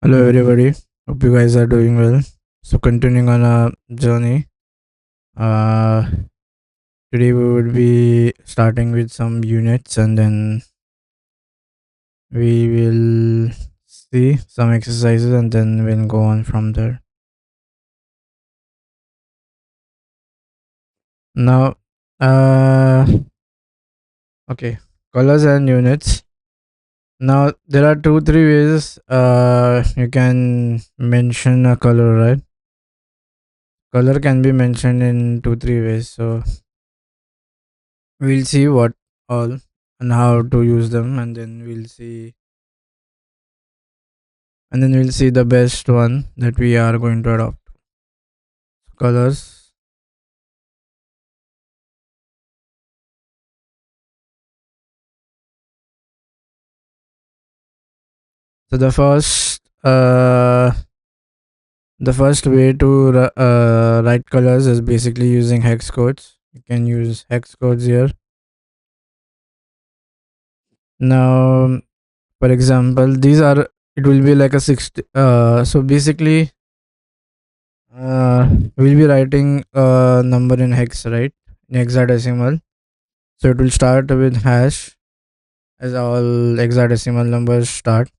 Hello, everybody. Hope you guys are doing well. So, continuing on our journey, uh, today we would be starting with some units and then we will see some exercises and then we'll go on from there. Now, uh, okay, colors and units. Now, there are two, three ways you can mention a color, right? Color can be mentioned in two, three ways. So, we'll see what all and how to use them and then we'll see the best one that we are going to adopt. Colors. So the first way to write colors is basically using hex codes. You can use hex codes here. Now, for example, these are it will be like a 60. So basically, we'll be writing a number in hex, right? In hexadecimal. So it will start with hash, as all hexadecimal numbers start,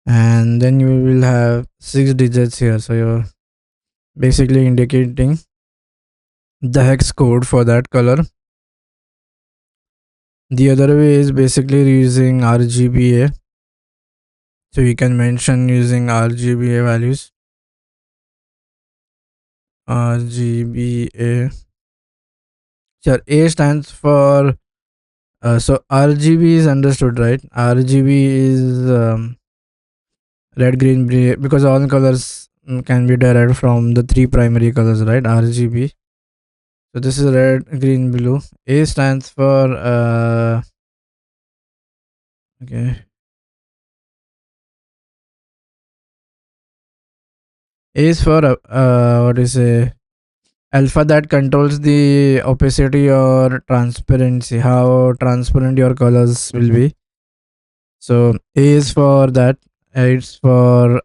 and then you will have 6 digits here. So you're basically indicating the hex code for that color. The other way is basically using RGBA. So you can mention using RGBA values. RGBA. Sure, A stands for so RGB is understood, right? RGB is red, green, blue, because all colors can be derived from the three primary colors, right? RGB. So this is red, green, blue. A stands for okay. A is for what is a alpha, that controls the opacity or transparency, how transparent your colors will be. So A is for that. It's for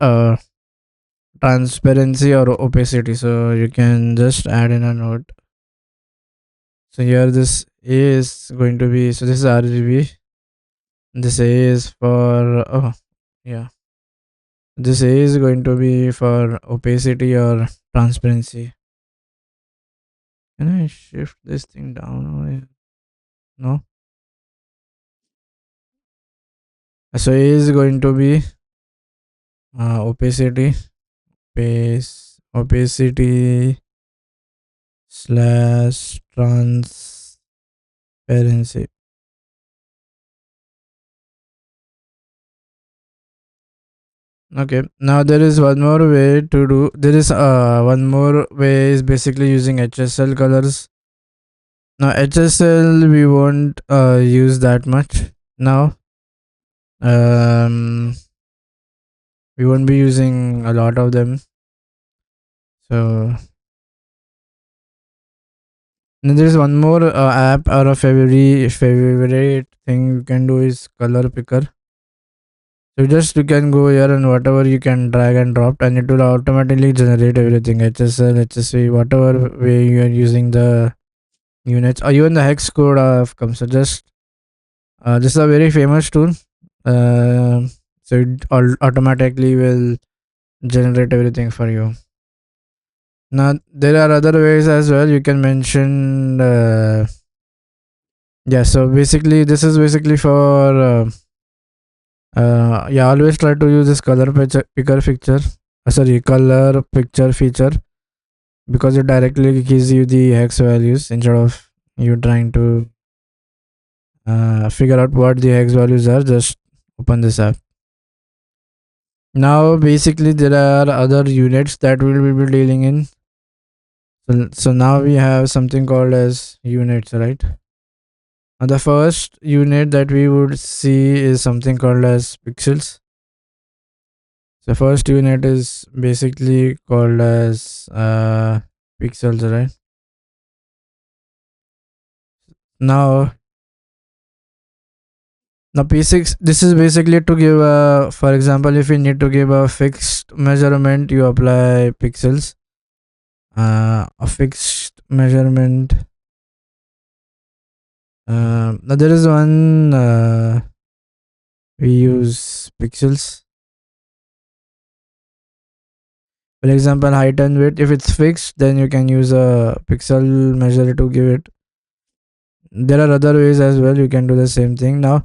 transparency or opacity. So you can just add in a note. So here this A is going to be, so this is RGB. This A is for yeah. This A is going to be for opacity or transparency. Can I shift this thing down? No. So A is going to be opacity, opacity slash transparency. Okay. Now there is one more way to do. There is one more way is basically using HSL colors. Now HSL we won't use that much now. We won't be using a lot of them. So there is one more app or a favorite thing you can do is color picker. So you can go here and whatever you can drag and drop, and it will automatically generate everything, HSL, HSV, whatever way you are using the units or even the hex code of comes. So just this is a very famous tool. So it automatically will generate everything for you. Now there are other ways as well. You can mention yeah. So basically, this is basically for yeah. Always try to use this picker feature. Sorry, color picture feature, because it directly gives you the hex values instead of you trying to figure out what the hex values are. Just open this app. Now basically there are other units that we will be dealing in. So now we have something called as units, right? And the first unit that we would see is something called as pixels. The first unit is basically called as pixels, right? Now p6, this is basically to give a, for example, if you need to give a fixed measurement, you apply pixels. A fixed measurement. Now there is one, we use pixels. For example, height and width. If it's fixed, then you can use a pixel measure to give it. There are other ways as well. You can do the same thing. Now,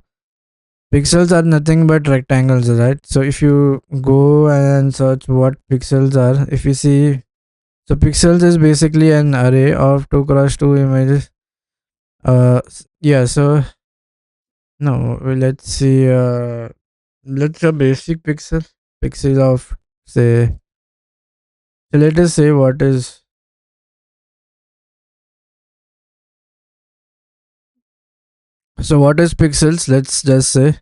pixels are nothing but rectangles, right? So if you go and search what pixels are, if you see, so pixels is basically an array of 2 cross 2 images. Yeah. So no, let's see. Let's a basic pixel of, say. So let us say what is. So what is pixels? Let's just say.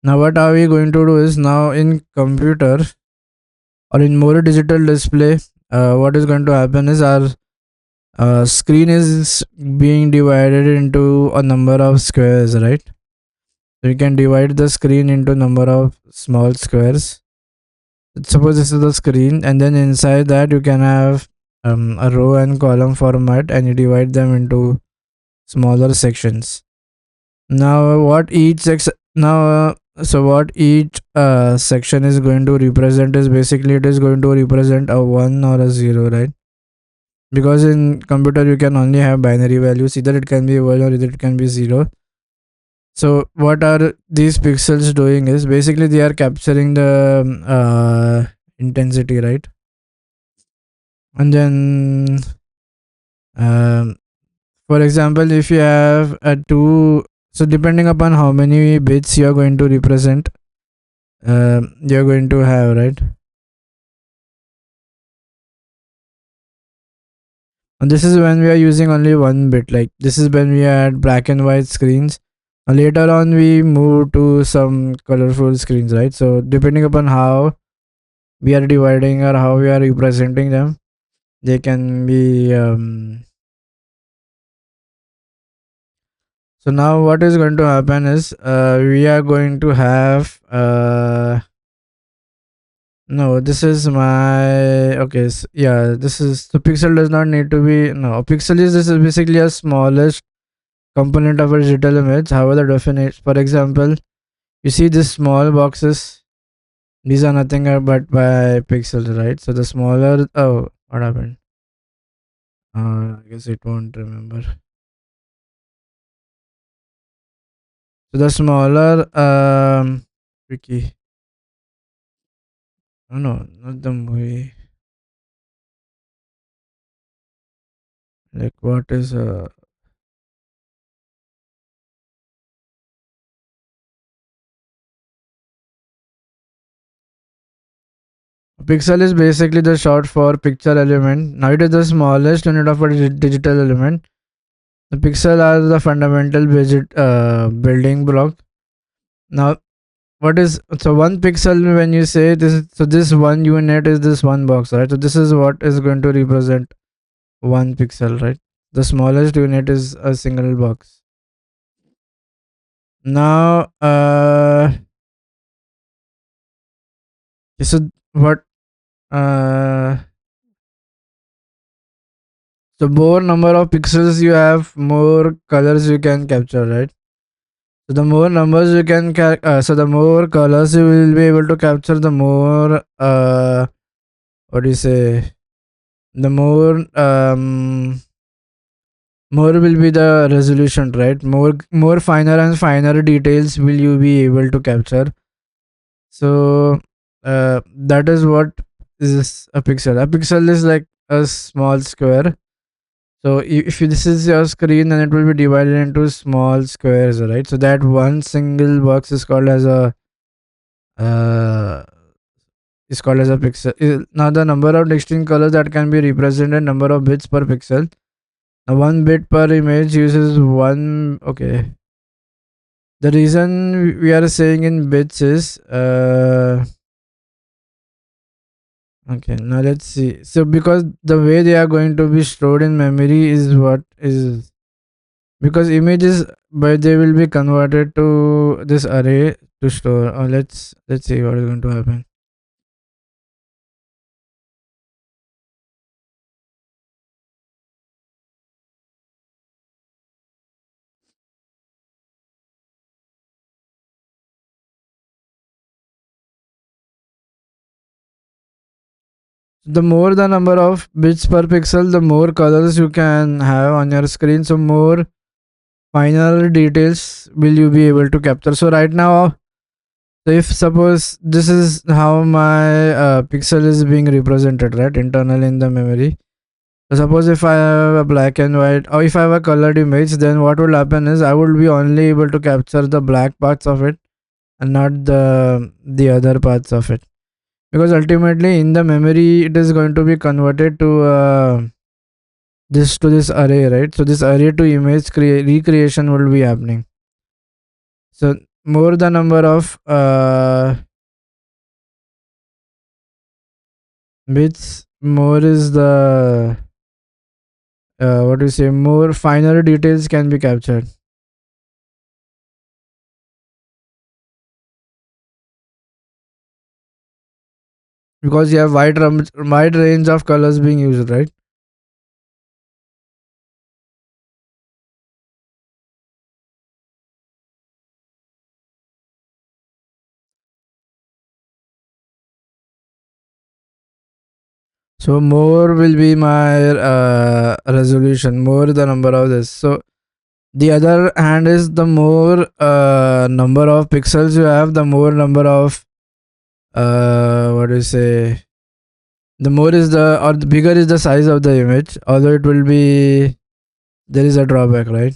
Now what are we going to do is, now in computer or in more digital display, what is going to happen is our screen is being divided into a number of squares, right? So you can divide the screen into number of small squares. Suppose this is the screen, and then inside that you can have a row and column format, and you divide them into smaller sections. Now what each section now so what each section is going to represent is, basically it is going to represent a 1 or a 0, right? Because in computer you can only have binary values, either it can be 1 or either it can be 0. So what are these pixels doing is, basically they are capturing the intensity, right? And then um, for example, if you have a 2, so depending upon how many bits you are going to represent, you're going to have, right? And this is when we are using only one bit, like this is when we had black and white screens. Later on we move to some colorful screens, right? So depending upon how we are dividing or how we are representing them, they can be so now what is going to happen is, we are going to have no, this is my, okay, yeah, this is, the pixel does not need to be, no, pixel is, this is basically a smallest component of a digital image. However, the definition, for example, you see these small boxes, these are nothing but by pixels, right? So the smaller, oh, what happened? I guess it won't remember. So the smaller, Wiki. Oh no, not the movie. Like what is pixel is basically the short for picture element. Now it is the smallest unit of a digital element. The pixel are the fundamental building block. Now what is, so one pixel, when you say this, so this one unit is this one box, right? So this is what is going to represent one pixel, right? The smallest unit is a single box. Now so what uh so more number of pixels you have, more colors you can capture, right? So the more numbers you can so the more colors you will be able to capture, the more what do you say, the more will be the resolution, right? More finer and finer details will you be able to capture. So that is what is a pixel. A pixel is like a small square. So if this is your screen, then it will be divided into small squares, right? So that one single box is called as a uh, pixel. Now the number of distinct colors that can be represented, number of bits per pixel. Now 1 bit per image uses one. Okay. The reason we are saying in bits is okay. Now let's see. So because the way they are going to be stored in memory is what is because images, but they will be converted to this array to store. Let's see what is going to happen. The more the number of bits per pixel, the more colors you can have on your screen. So more finer details will you be able to capture. So right now, so if suppose this is how my pixel is being represented, right, internal in the memory. So suppose if I have a black and white, or if I have a colored image, then what will happen is I will be only able to capture the black parts of it and not the other parts of it, because ultimately in the memory it is going to be converted to this array, right? So this array to image recreation will be happening. So more the number of bits, more is the what do you say, more finer details can be captured, because you have wide range of colors being used, right? So more will be my resolution, more the number of this. So the other hand is the more number of pixels you have, the more number of what do you say, the more is the, or the bigger is the size of the image, although it will be, there is a drawback, right?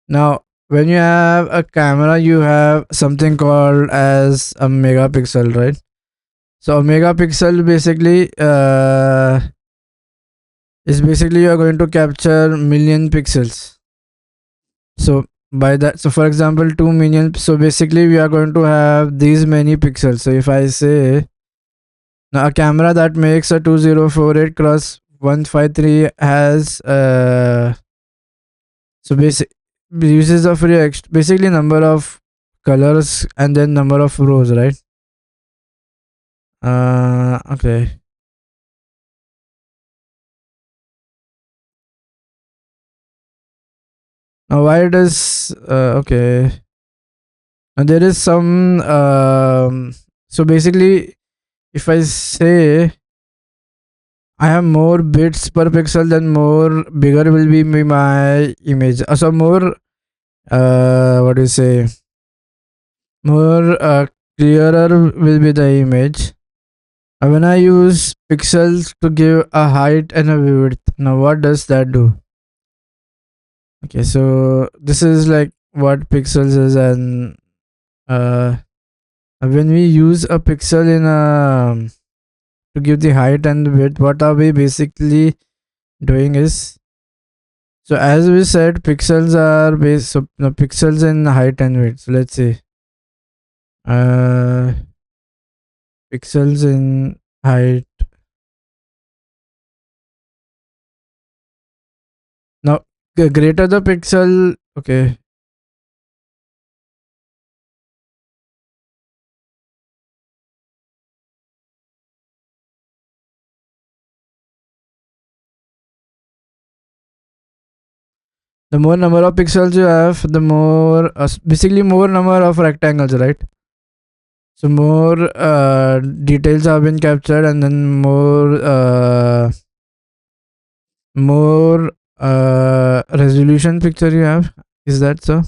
Now when you have a camera, you have something called as a megapixel, right? So a megapixel basically is basically you are going to capture million pixels. So by that, so for example 2 million, so basically we are going to have these many pixels. So if I say now a camera that makes a 2048 cross 153 has so basic uses of react, basically number of colors and then number of rows, right? Okay. Now why does okay, now there is some so basically if I say I have more bits per pixel, then more bigger will be my image. So more what do you say, more clearer will be the image. When I use pixels to give a height and a width, now what does that do? Okay, so this is like what pixels is, and uh, when we use a pixel in a to give the height and the width, what are we basically doing is, so as we said, pixels are based, so no, pixels in height and width. So let's see, uh, pixels in height. Now, greater the pixel, okay. The more number of pixels you have, the more basically more number of rectangles, right? So more details have been captured, and then more resolution picture you have. Is that so?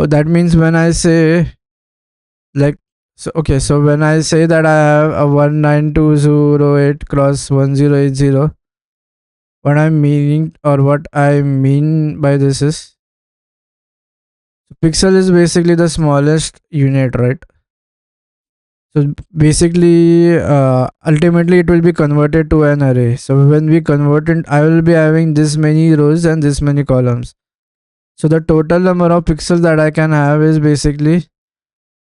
Oh, that means when I say like, so okay, so when I say that I have a 19208 cross 1080, what I'm meaning, or what I mean by this is, pixel is basically the smallest unit, right? So basically, ultimately, it will be converted to an array. So when we convert it, I will be having this many rows and this many columns. So the total number of pixels that I can have is basically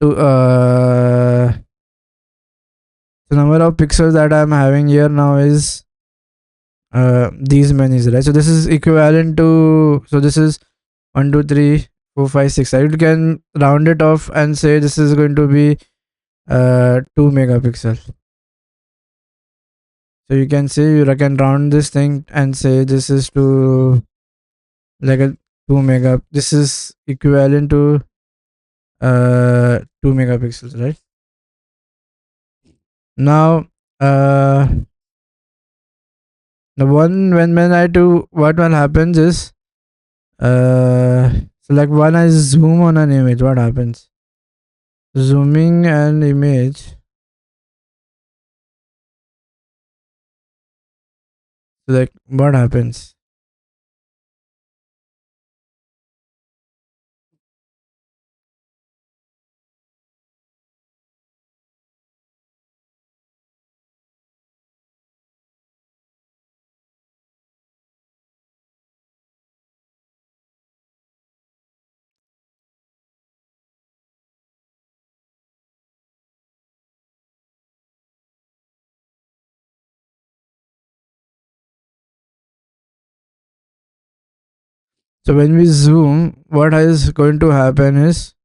to the number of pixels that I'm having here now is these many, right? So this is equivalent to, so this is 1 2 3 4 5 6. I can round it off and say this is going to be 2 megapixel. So you can say you can round this thing and say this is to like a 2 mega. This is equivalent to 2 megapixels, right? Now the one when I do what will happens is so like when I zoom on an image, what happens? Zooming an image, so like what happens? So when we zoom, what is going to happen is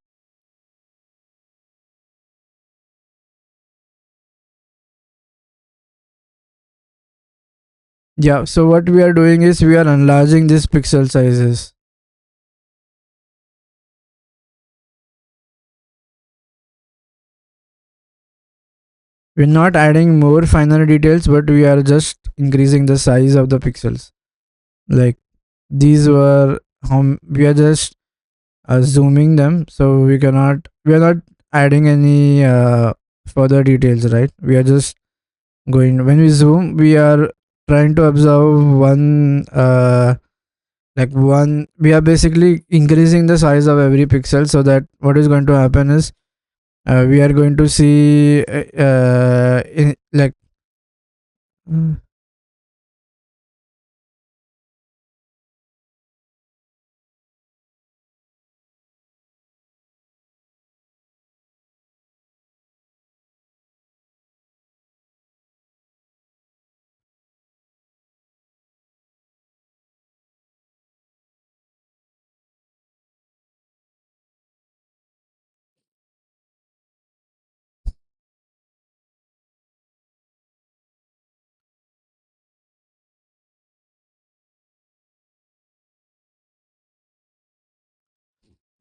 yeah. So what we are doing is we are enlarging these pixel sizes. We're not adding more finer details, but we are just increasing the size of the pixels. Like these were we are just zooming them, so we are not adding any further details, right? We are just going when we zoom, we are trying to observe one like one. We are basically increasing the size of every pixel, so that what is going to happen is we are going to see like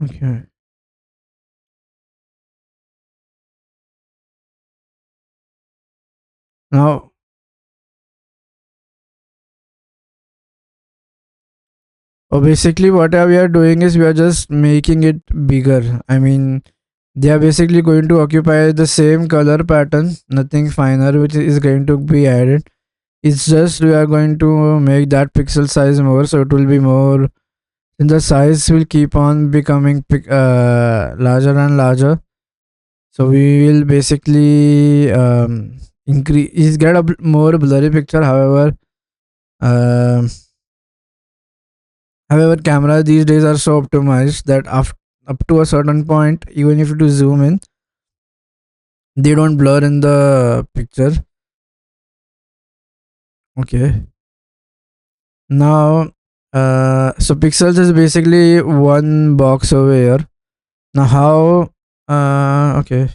okay. Now, basically, what we are doing is we are just making it bigger. I mean, they are basically going to occupy the same color pattern, nothing finer, which is going to be added. It's just we are going to make that pixel size more, so it will be more. And the size will keep on becoming larger and larger. So we will basically increase, get a more blurry picture. Um However, cameras these days are so optimized that up to a certain point, even if you do zoom in, they don't blur in the picture. Okay. Now, so pixels is basically one box over here. Now, how? Okay.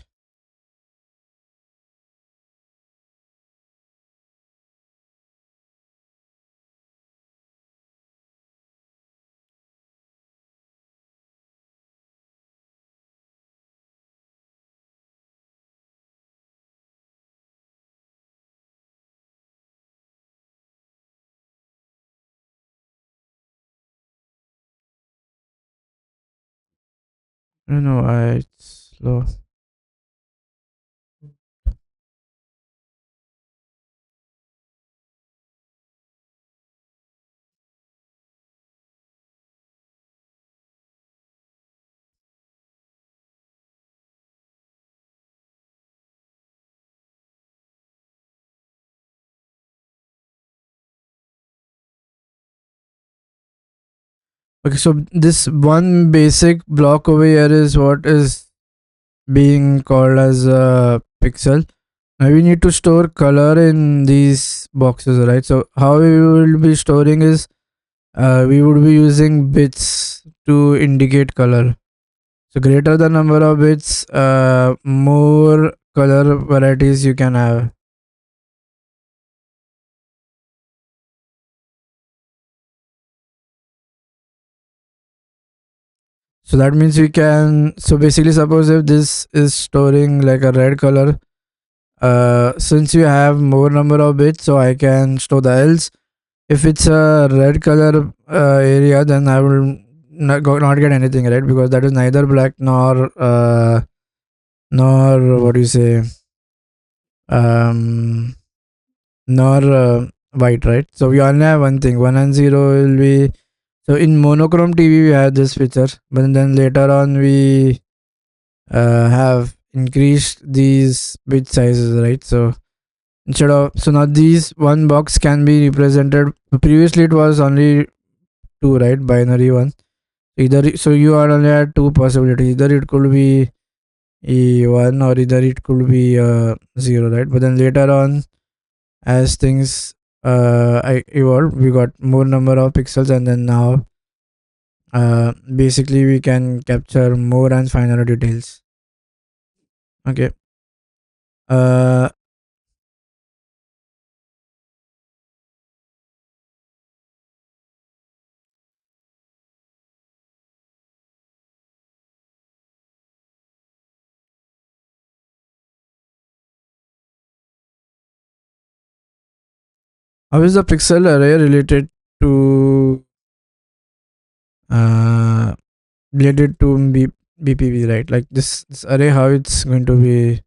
I don't know. It's slow. Okay, so this one basic block over here is what is being called as a pixel. Now we need to store color in these boxes, right? So how we will be storing is we would be using bits to indicate color. So greater the number of bits, more color varieties you can have. So that means we can. So basically, suppose if this is storing like a red color, since you have more number of bits, so I can store the else. If it's a red color area, then I will not get anything, right? Because that is neither black nor what do you say, um nor white, right? So we only have one thing. One and zero will be. So in monochrome TV we had this feature, but then later on we have increased these bit sizes, right? So instead of, so now these one box can be represented. Previously it was only two, right? Binary one. Either, so you are only at two possibilities. Either it could be one or either it could be zero, right? But then later on, as things I evolved, we got more number of pixels, and then now basically we can capture more and finer details. Okay. Uh, how is the pixel array related to uh related to BPV, right? Like this array, how it's going to be.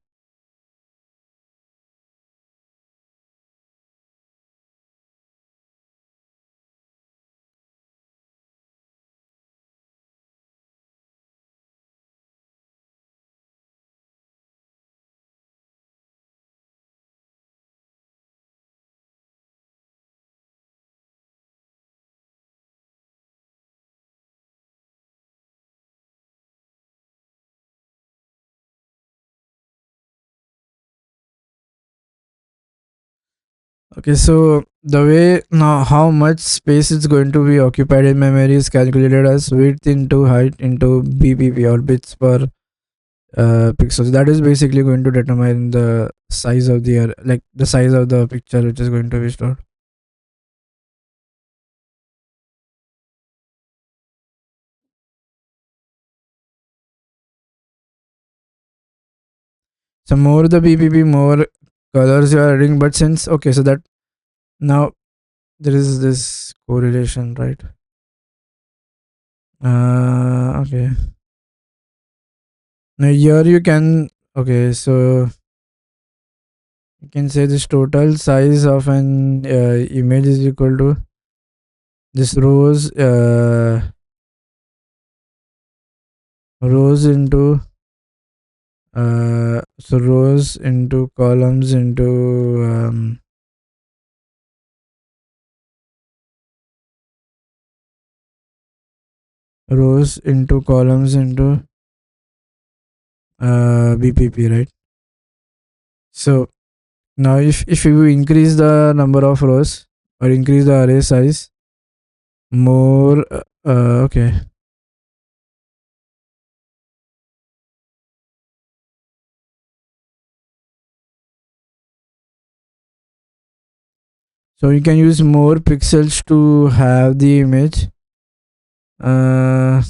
Okay, so the way now how much space is going to be occupied in memory is calculated as width into height into BPP, or bits per pixels. That is basically going to determine the size of the like the size of the picture which is going to be stored. So more the BPP, more colors you are adding. But since, okay, so that now there is this correlation, right? Okay. Now here you can, okay, so you can say this total size of an image is equal to this rows into so rows into columns into rows into columns into BPP, right? So now if you increase the number of rows or increase the array size, more okay, so you can use more pixels to have the image. uh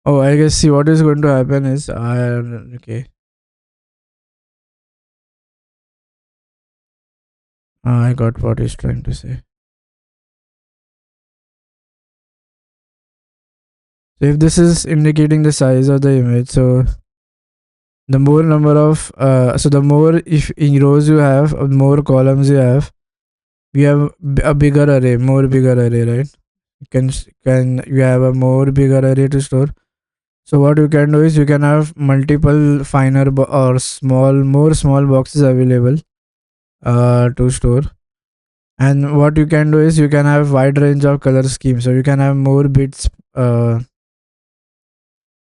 oh, I guess, see, what is going to happen is okay, I got what he's trying to say. So if this is indicating the size of the image, so the more number of so the more, if in rows you have, more columns you have, we have a bigger array, more bigger array, right? Can you have a more bigger array to store? So what you can do is you can have multiple finer or small, more small boxes available to store. And what you can do is you can have wide range of color schemes, so you can have more bits.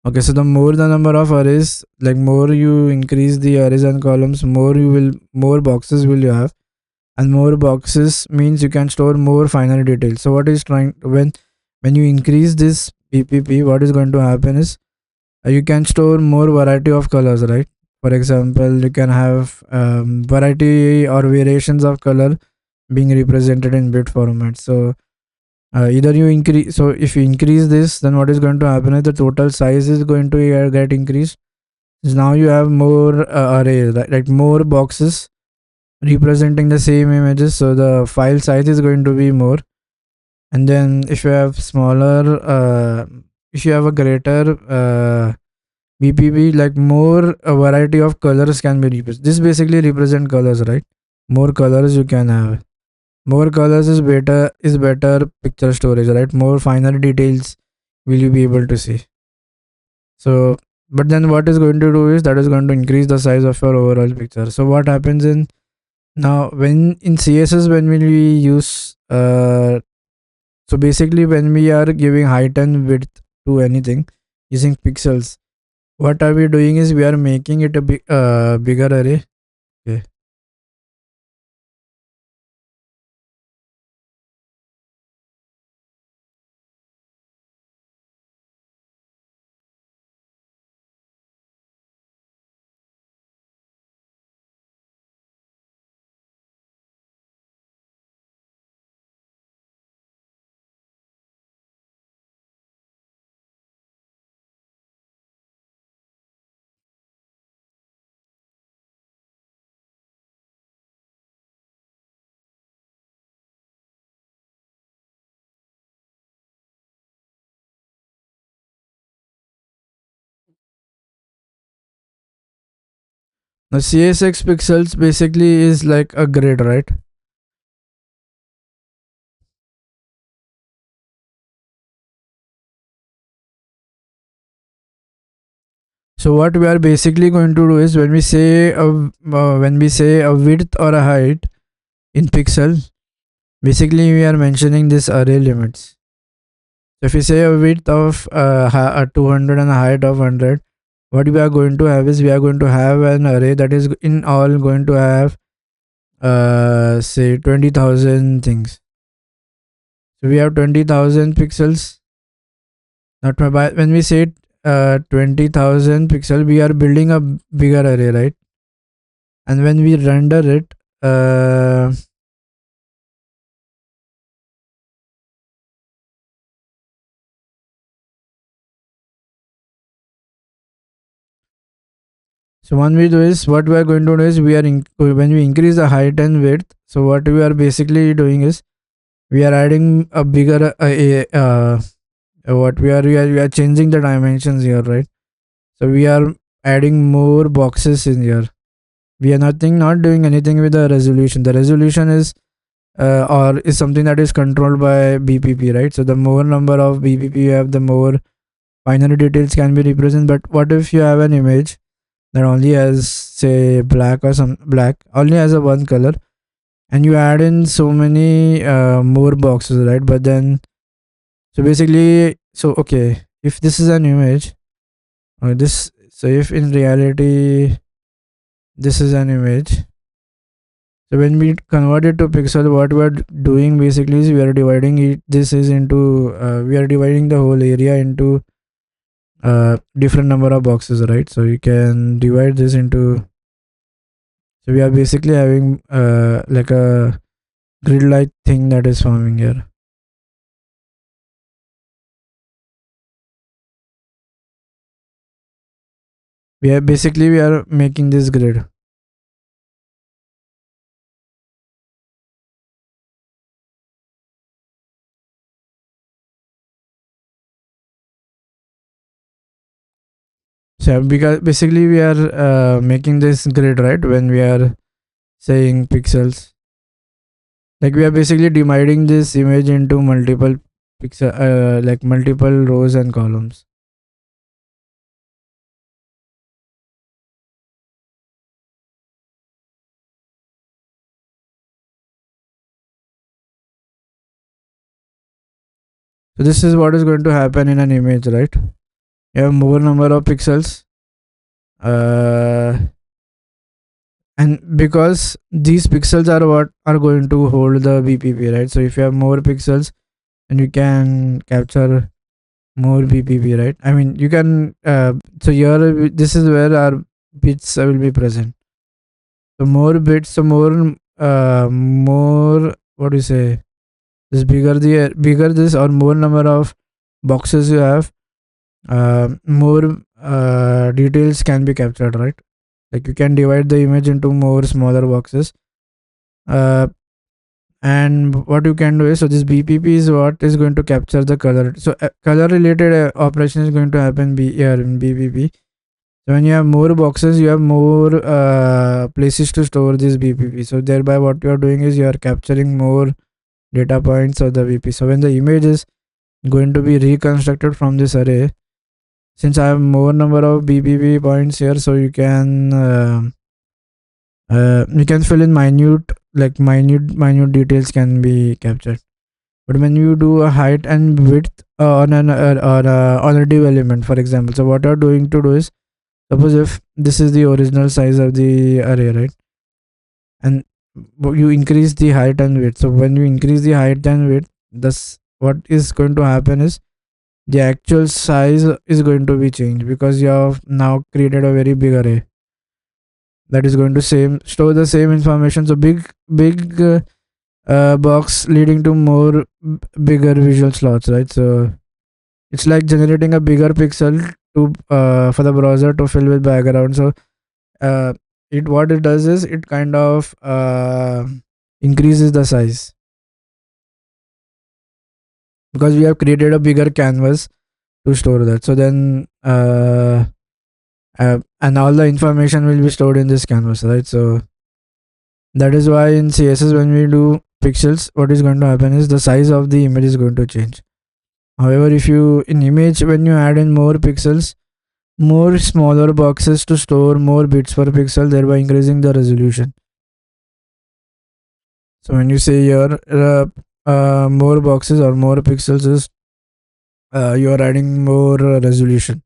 Okay, so the more the number of arrays, like more you increase the arrays and columns, more boxes will you have, and more boxes means you can store more finer details. So what is trying, when you increase this PPP, what is going to happen is you can store more variety of colors, right? For example, you can have variety or variations of color being represented in bit format. So either you increase, so if you increase this, then what is going to happen is the total size is going to get increased. Now you have more arrays, right? Like more boxes representing the same images, so the file size is going to be more. And then if you have smaller if you have a greater BPP, like more a variety of colors can be represented. This basically represent colors, right? More colors you can have, more colors is better picture storage, right? More finer details will you be able to see. So but then what is going to do is that is going to increase the size of your overall picture. So what happens in, now when in CSS, when will we use so basically when we are giving height and width to anything using pixels, what are we doing is we are making it a bigger array. Okay. Now CSX pixels basically is like a grid, right? So what we are basically going to do is when we say a width or a height in pixel, basically we are mentioning this array limits. So if we say a width of 200 and a height of 100, what we are going to have is we are going to have an array that is in all going to have say 20,000 things. So we have 20,000 pixels. Not when we say 20,000 pixel, we are building a bigger array, right? And when we render it, so one we do is what we are going to do is when we increase the height and width. So what we are basically doing is we are adding a bigger what we are changing the dimensions here, right? So we are adding more boxes in here. We are not doing anything with the resolution. The resolution is or is something that is controlled by BPP, right? So the more number of BPP you have, the more binary details can be represented. But what if you have an image that only has say black or some black, only has a one color, and you add in so many more boxes, right? But then so basically, so okay, if this is an image, this, so if in reality this is an image, so when we convert it to pixel, what we are doing basically is we are dividing it. This is into we are dividing the whole area into different number of boxes, right? So you can divide this into. So we are basically having like a grid-like thing that is forming here. We are making this grid. So yeah, because basically we are making this grid, right? When we are saying pixels, like we are basically dividing this image into multiple pixel, like multiple rows and columns. So this is what is going to happen in an image, right? You have more number of pixels, uh, and because these pixels are what are going to hold the BPP, right? So if you have more pixels, and you can capture more BPP, right? I mean, you can. So here, this is where our bits will be present. So more bits, so more. What do you say? This bigger this or more number of boxes you have, more details can be captured, right? Like you can divide the image into more smaller boxes. Uh, and what you can do is, so this BPP is what is going to capture the color. So color related operation is going to happen here in BPP. So when you have more boxes, you have more places to store this BPP. So thereby what you are doing is you are capturing more data points of the BP. So when the image is going to be reconstructed from this array, since I have more number of BPP points here, so you can fill in minute details can be captured. But when you do a height and width on a div element, for example, so what you're doing to do is, suppose if this is the original size of the array, right, and you increase the height and width. So when you increase the height and width, this what is going to happen is the actual size is going to be changed because you have now created a very big array that is going to same store the same information. So big box leading to more bigger visual slots, right? So it's like generating a bigger pixel to for the browser to fill with background. So uh, it what it does is it kind of increases the size because we have created a bigger canvas to store that. So then and all the information will be stored in this canvas, right? So that is why in CSS when we do pixels, what is going to happen is the size of the image is going to change. However, if you in image when you add in more pixels, more smaller boxes to store more bits per pixel, thereby increasing the resolution. So when you say here more boxes or more pixels is you are adding more resolution.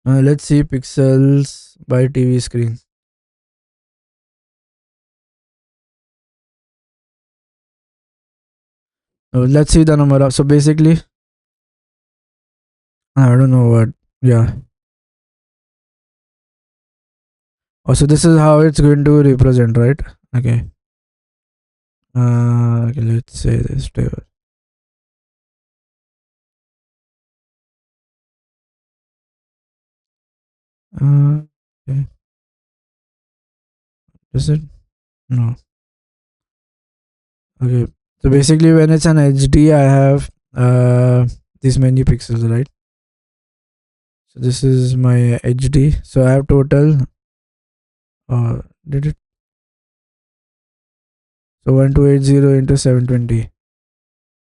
Let's see pixels by TV screen. Let's see the number of. So basically, I don't know what. Yeah. Also, this is how it's going to represent, right? Okay. Okay, let's say this table. Okay. Is it? No. Okay. So basically, when it's an HD, I have these many pixels, right? So this is my HD. So I have total. Did it? So 1280 into 720.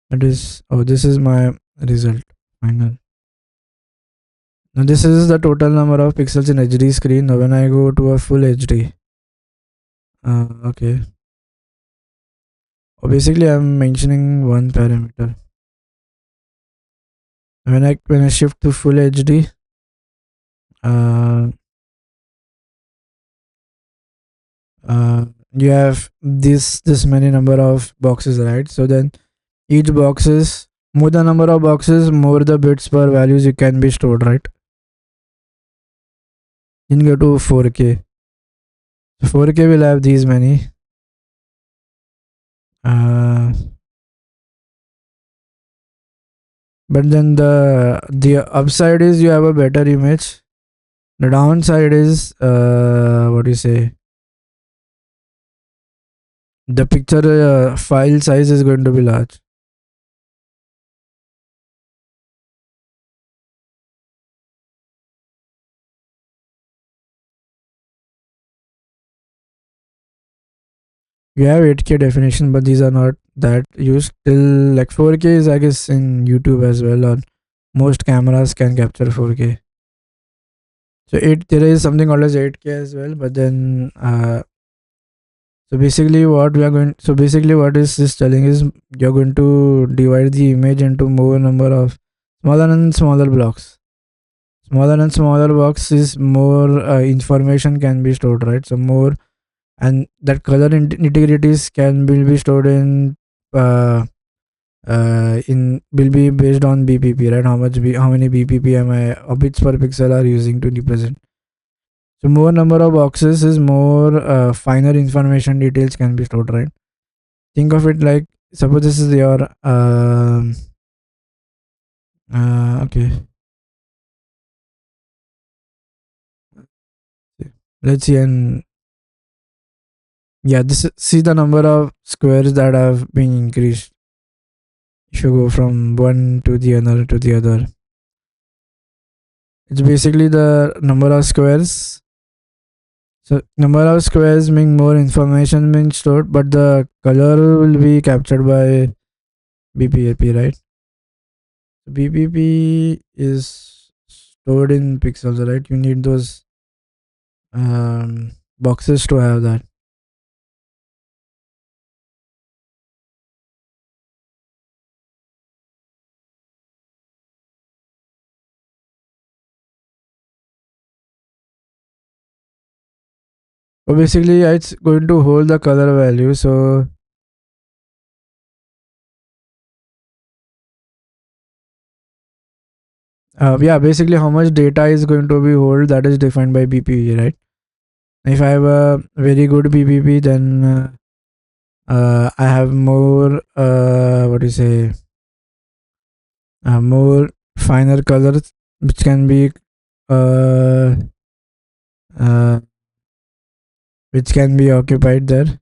That is. Oh, this is my result. Final. Now this is the total number of pixels in HD screen. Now when I go to a full HD. Okay. Basically, I'm mentioning one parameter. When I shift to full HD, uh, you have this many number of boxes, right? So then each boxes, more the number of boxes, more the bits per values you can be stored, right? You can go to 4K. So 4K will have these many. Uh, but then the upside is you have a better image. The downside is what do you say? The picture file size is going to be large. You have 8K definition, but these are not that used till like 4K is I guess in YouTube as well, or most cameras can capture 4K. So it there is something called as 8K as well, but then so basically what is this telling is you're going to divide the image into more number of smaller and smaller blocks. Smaller and smaller blocks is more information can be stored, right? So more, and that color integrities can be stored in will be based on BPP, right? How many BPP am I or bits per pixel are using to represent. So more number of boxes is more finer information details can be stored, right? Think of it like suppose this is your okay. Let's see, and yeah, see the number of squares that have been increased. If you go from one to the other to the other, it's basically the number of squares. So number of squares mean more information being stored, but the color will be captured by BPP, right? BPP is stored in pixels, right? You need those boxes to have that. So basically, it's going to hold the color value. So yeah, basically how much data is going to be hold, that is defined by BPP, right? If I have a very good BPP, then I have more what do you say, more finer colors which can be uh, uh, which can be occupied there.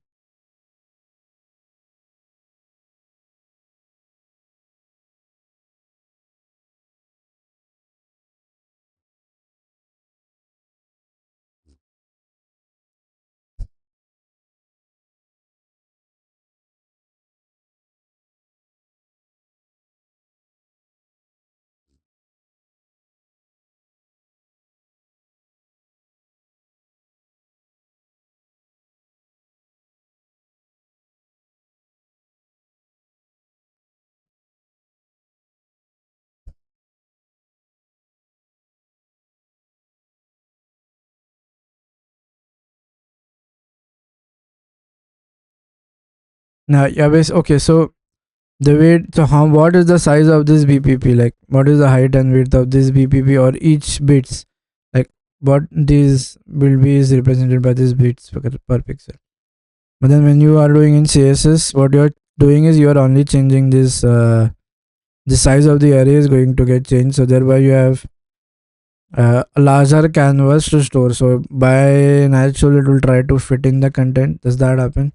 Now, yeah, okay. So the weight. So how? What is the size of this BPP? Like, what is the height and width of this BPP or each bits? Like, what these will be is represented by these bits per pixel. But then when you are doing in CSS, what you're doing is you are only changing this. The size of the array is going to get changed. So thereby you have a larger canvas to store. So by natural, it will try to fit in the content. Does that happen?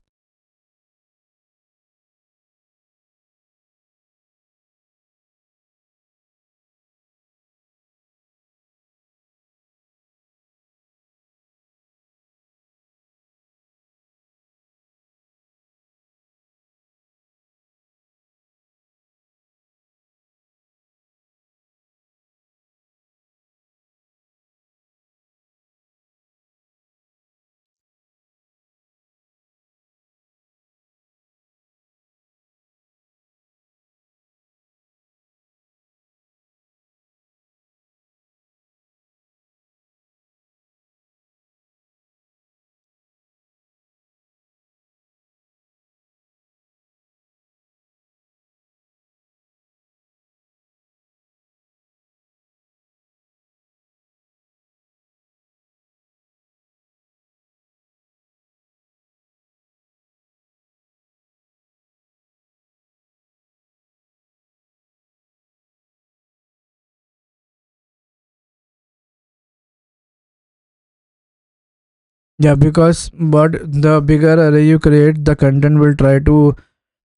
Yeah, because but the bigger array you create, the content will try to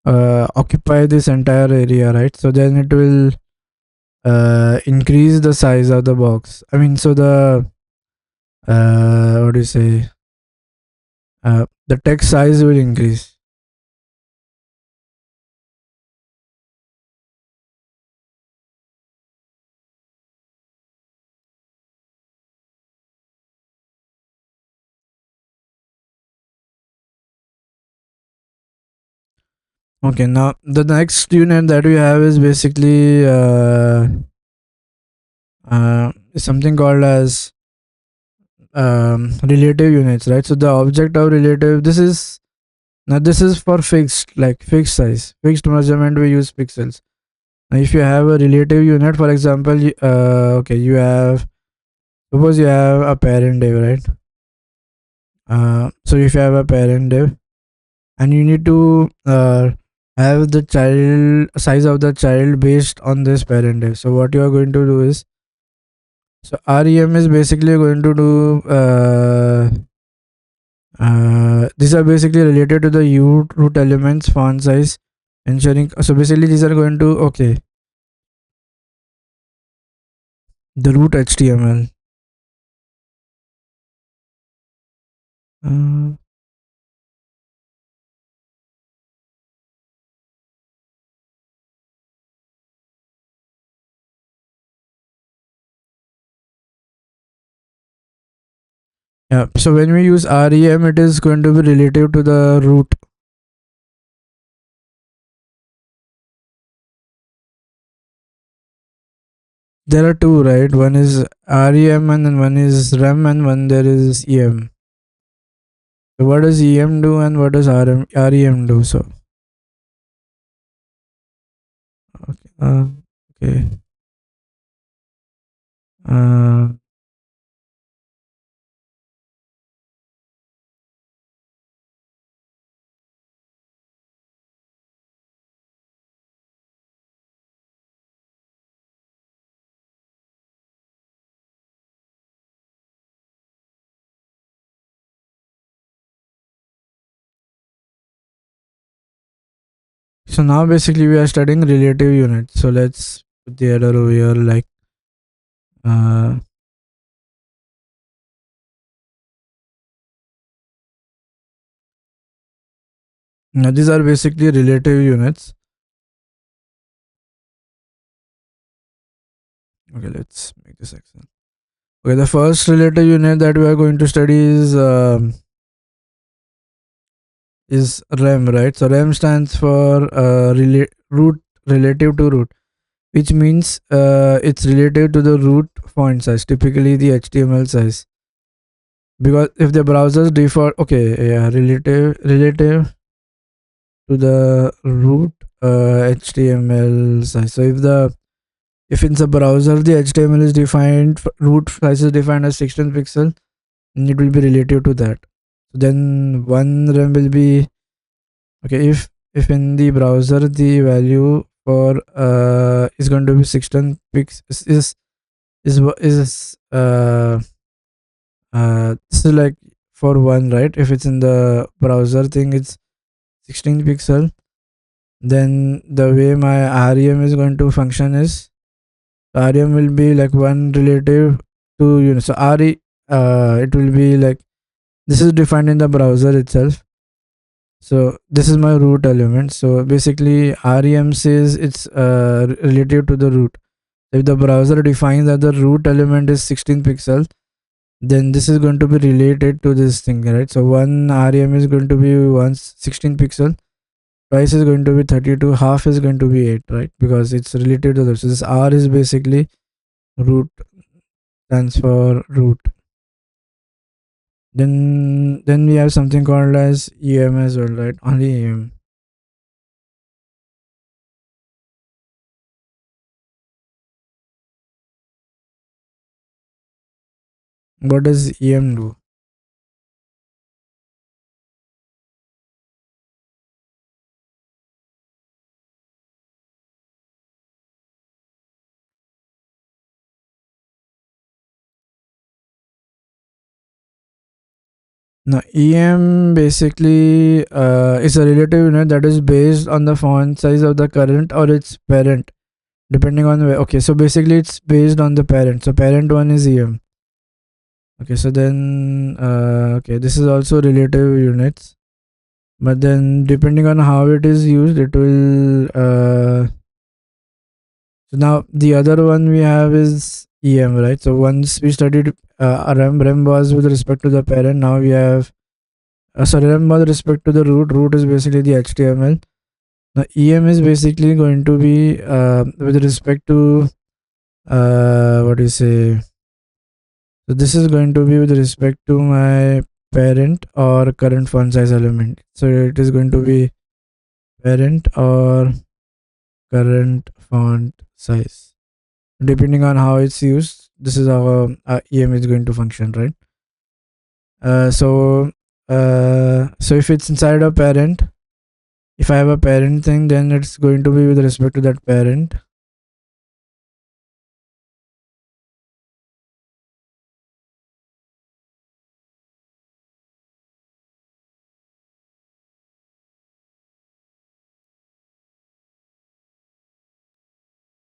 occupy this entire area, right? So then it will increase the size of the box. I mean, so the what do you say? The text size will increase. Okay, now the next unit that we have is basically is something called as relative units, right? So the object of relative, this is now this is for fixed, like fixed size, fixed measurement. We use pixels. Now, if you have a relative unit, for example, okay, you have, suppose you have a parent div, right? So if you have a parent div, and you need to have the child size of the child based on this parent div. So what you are going to do is, so REM is basically going to do these are basically related to the root elements font size, ensuring, so basically these are going to, okay, the root HTML. uh, yeah, so when we use REM, it is going to be relative to the root. There are two, right? One is REM and then one is REM and one there is EM. So what does EM do and what does REM do? So okay, okay. Uh, so now basically we are studying relative units. So let's put the other over here, like uh, now these are basically relative units. Okay, let's make this excel. Okay, the first relative unit that we are going to study is REM, right? So REM stands for root, relative to root, which means it's relative to the root font size, typically the HTML size. Because if the browser's default, okay, yeah, relative to the root HTML size. So if in the browser the HTML is defined, root size is defined as 16 pixel, then it will be relative to that. So then one RAM will be, okay, if in the browser the value for is going to be 16 pix is this is like for one, right? If it's in the browser thing, it's 16 pixel. Then the way my REM is going to function is, REM will be like one relative to, you know, so it will be like, this is defined in the browser itself. So this is my root element. So basically REM says it's relative to the root. If the browser defines that the root element is 16 pixel, then this is going to be related to this thing, right? So one REM is going to be 16 pixel, twice is going to be 32, half is going to be 8, right? Because it's related to this. So this R is basically root, stands for root. Then we have something called as EM as well, right? Only EM. What does EM do? Now EM basically is a relative unit that is based on the font size of the current or its parent, depending on where. Okay, so basically it's based on the parent. So parent one is EM. Okay, so then okay, this is also relative units, but then depending on how it is used, it will so now the other one we have is EM, right? So once we studied REM was with respect to the parent. Now we have sorry, REM was with respect to the root. Root is basically the HTML. Now em is basically going to be with respect to what do you say, so this is going to be with respect to my parent or current font size element. So it is going to be parent or current font size. Depending on how it's used, this is how em is going to function, right? So if it's inside a parent, if I have a parent thing, then it's going to be with respect to that parent.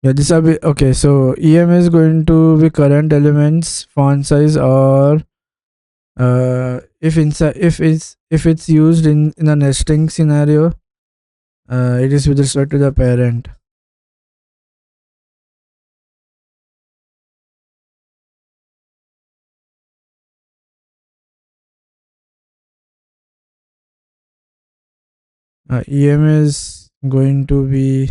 Yeah, this are okay. So em is going to be current elements font size, or if inside, if it's used in a nesting scenario, it is with respect to the parent. Em is going to be,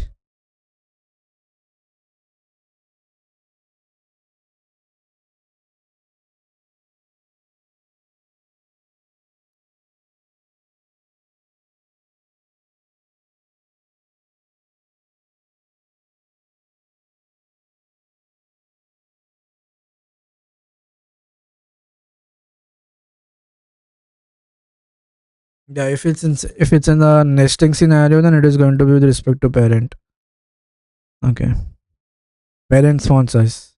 yeah, if it's in a nesting scenario, then it is going to be with respect to parent. Okay, parent's font size.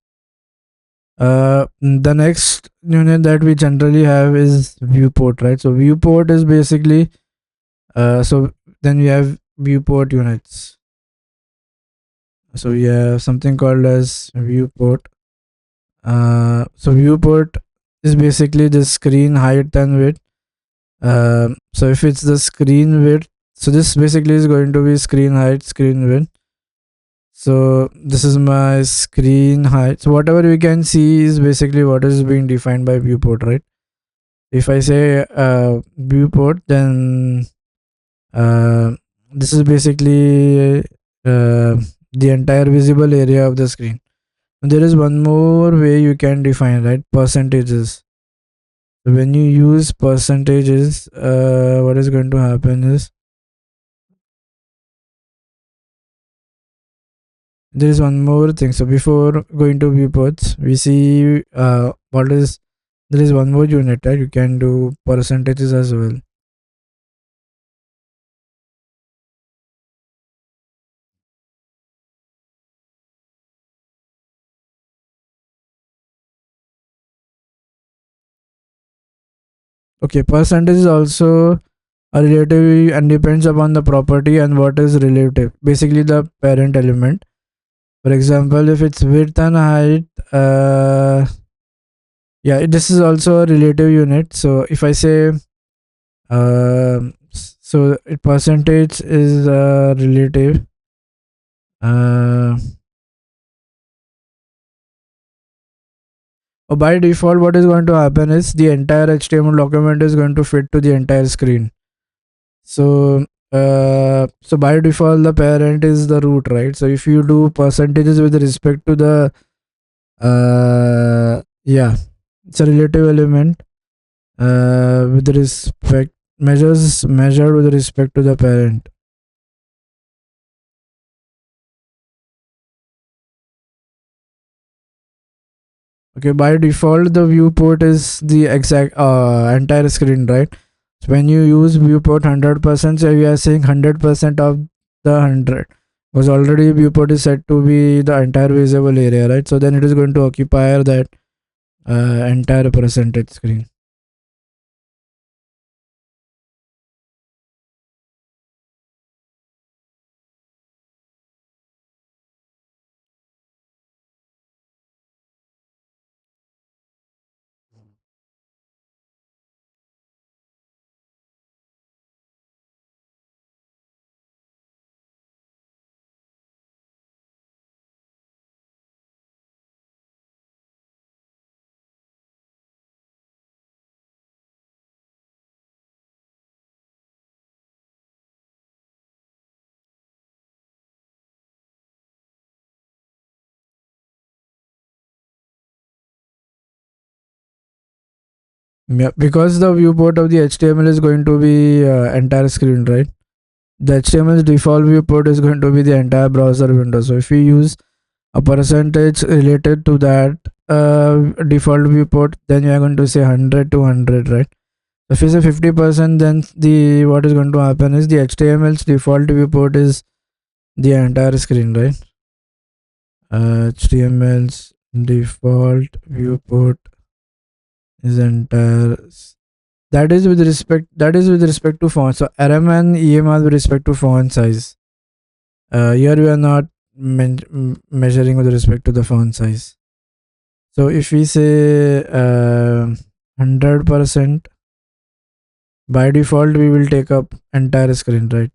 The next unit that we generally have is viewport, right? So viewport is basically, so then we have viewport units. So we have something called as viewport. So viewport is basically the screen height and width. So if it's the screen width, so this basically is going to be screen height, screen width. So this is my screen height. So whatever we can see is basically what is being defined by viewport, right? If I say viewport, then uh, this is basically the entire visible area of the screen. And there is one more way you can define, right? Percentages. So when you use percentages, what is going to happen is there is one more thing. So before going to viewports, we see what is, there is one more unit, right? You can do percentages as well. Okay, percentage is also a relative and depends upon the property and what is relative. Basically, the parent element. For example, if it's width and height, yeah, this is also a relative unit. So if I say, so percentage is relative. Uh, by default, what is going to happen is the entire HTML document is going to fit to the entire screen. So by default, the parent is the root, right? So if you do percentages with respect to the yeah, it's a relative element with respect, measures measured with respect to the parent. Okay, by default, the viewport is the exact entire screen, right? So when you use viewport 100%, so you are saying 100% of the 100, because already viewport is set to be the entire visible area, right? So then it is going to occupy that entire percentage screen. Yeah, because the viewport of the HTML is going to be entire screen, right? The HTML's default viewport is going to be the entire browser window. So if we use a percentage related to that default viewport, then you are going to say 100 to 100, right? If you say 50%, then the what is going to happen is the HTML's default viewport is the entire screen, right? HTML's default viewport is entire. That is with respect to font. So RM and EM are with respect to font size. Here we are not measuring with respect to the font size. So if we say 100%, by default we will take up entire screen, right?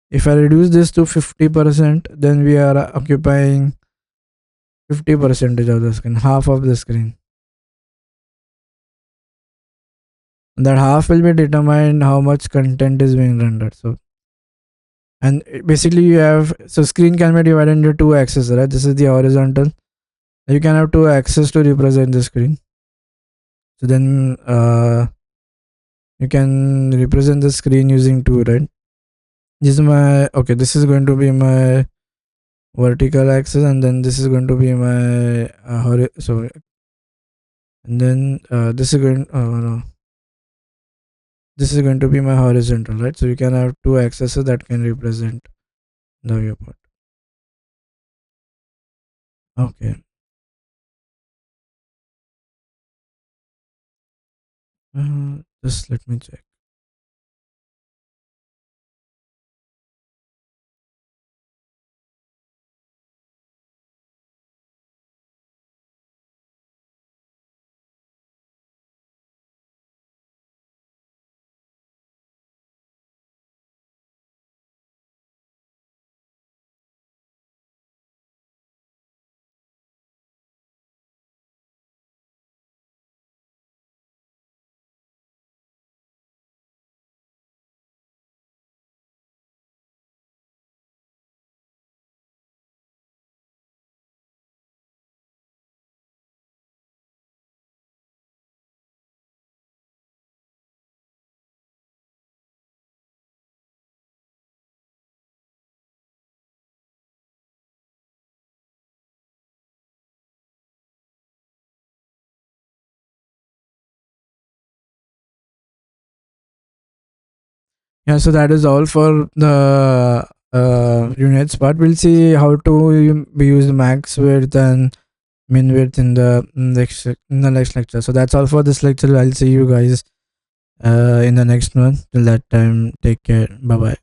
If I reduce this to 50%, then we are occupying 50% of the screen, half of the screen. And that half will be determined how much content is being rendered. So, and basically you have, so screen can be divided into two axes, right? This is the horizontal. You can have two axes to represent the screen. So then you can represent the screen using two, right? This is my, okay, this is going to be my vertical axis, and then this is going to be my sorry, and then this is going, no, this is going to be my horizontal, right? So you can have two axes that can represent the viewport. Okay. Just let me check. Yeah, so that is all for the units part. We'll see how to use max width and min width in the next lecture. So that's all for this lecture. I'll see you guys in the next one. Till that time, take care. Bye bye.